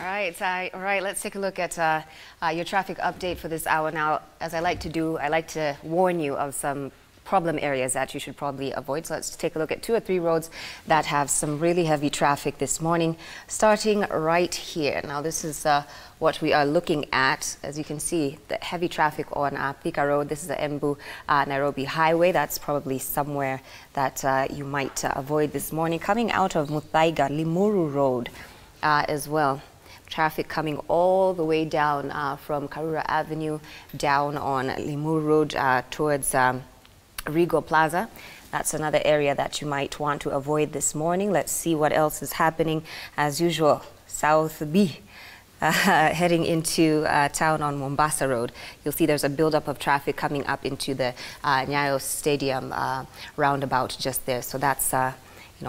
All right, let's take a look at your traffic update for this hour. Now, as I like to do, I like to warn you of some problem areas that you should probably avoid. So let's take a look at 2 or 3 roads that have some really heavy traffic this morning, starting right here. Now, this is what we are looking at. As you can see, the heavy traffic on Thika Road. This is the Embu Nairobi Highway. That's probably somewhere that you might avoid this morning. Coming out of Muthaiga, Limuru Road as well. Traffic coming all the way down from Karura Avenue down on Limuru Road towards Rigo Plaza. That's another area that you might want to avoid this morning. Let's see what else is happening. As usual, South B. Heading into town on Mombasa Road. You'll see there's a buildup of traffic coming up into the Nyayo Stadium roundabout just there. So that's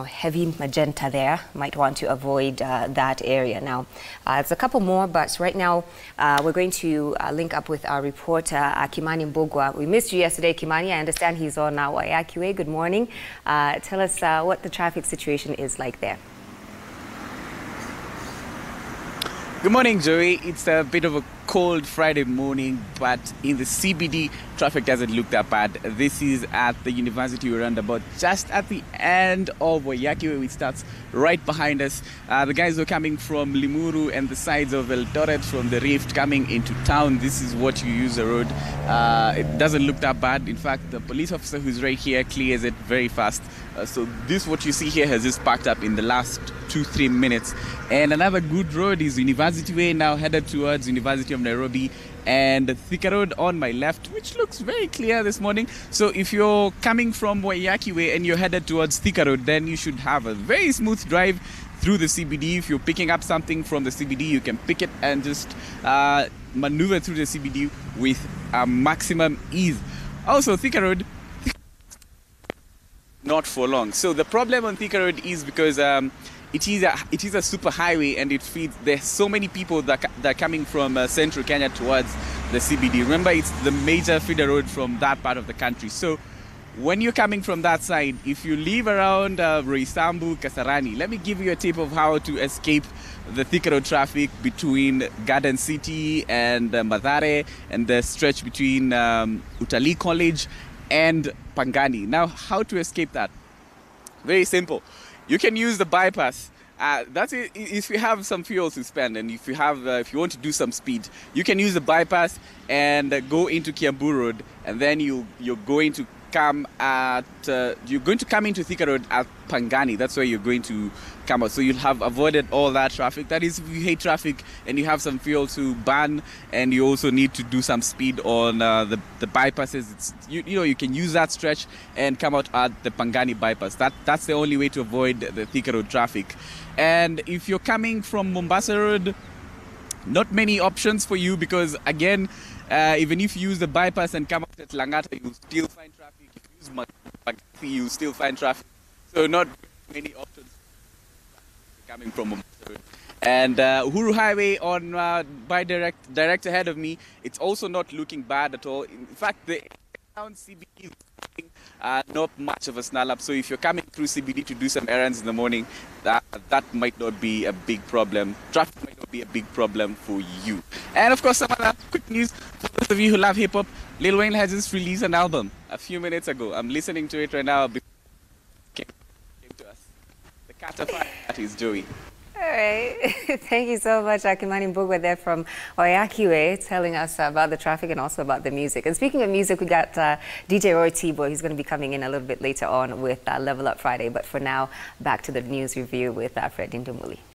heavy magenta there. Might want to avoid that area. Now, there's a couple more, but right now we're going to link up with our reporter, Kimani Mbogwa. We missed you yesterday, Kimani. I understand he's on Waiyaki Way. Good morning. Tell us what the traffic situation is like there. Good morning, Joey. It's a bit of a cold Friday morning, but in the CBD, traffic doesn't look that bad. This is at the University roundabout, just at the end of Waiyaki Way, which starts right behind us. The guys who are coming from Limuru and the sides of Eldoret from the Rift coming into town, this is what you use the road. It doesn't look that bad. In fact, the police officer who's right here clears it very fast. So this, what you see here, has just packed up in the last 2-3 minutes. And another good road is University Way, now headed towards University of Nairobi, and Thika Road on my left, which looks very clear this morning. So if you're coming from Waiyaki Way and you're headed towards Thika Road, then you should have a very smooth drive through the CBD. If you're picking up something from the CBD, you can pick it and just maneuver through the CBD with maximum ease. Also, Thika Road, not for long. So the problem on Thika Road is because it is a super highway, and it feeds. There's so many people that are coming from central Kenya towards the CBD. Remember, it's the major feeder road from that part of the country. So when you're coming from that side, if you leave around Roysambu, Kasarani, let me give you a tip of how to escape the Thika Road traffic between Garden City and Mathare, and the stretch between Utalii College and Pangani. Now, how to escape that? Very simple. You can use the bypass. That's it. If you have some fuel to spend, and if you want to do some speed, you can use the bypass and go into Kiambu Road, and then you're going to come into Thika Road at Pangani. That's where you're going to come out. So you'll have avoided all that traffic. That is, if you hate traffic and you have some fuel to burn, and you also need to do some speed on the bypasses, you can use that stretch and come out at the Pangani bypass. That's the only way to avoid the Thika Road traffic. And if you're coming from Mombasa Road, not many options for you, because again, even if you use the bypass and come out at Langata, you still find traffic. If you use Magati, you still find traffic. So not many options coming from Mombasa Road. And Uhuru Highway on direct ahead of me, it's also not looking bad at all. In fact, the town CBD is not much of a snarl up. So if you're coming through CBD to do some errands in the morning, that might not be a big problem. Traffic might not be a big problem for you. And of course, some other quick news for those of you who love hip hop. Lil Wayne has just released an album a few minutes ago. I'm listening to it right now. Came to us. The Catafy, that is Joey. All right. Thank you so much, Kimani Mbogwa there from Waiyaki Way, telling us about the traffic and also about the music. And speaking of music, we got DJ Roy T-Boy, who's going to be coming in a little bit later on with Level Up Friday. But for now, back to the news review with Fred Indumuli.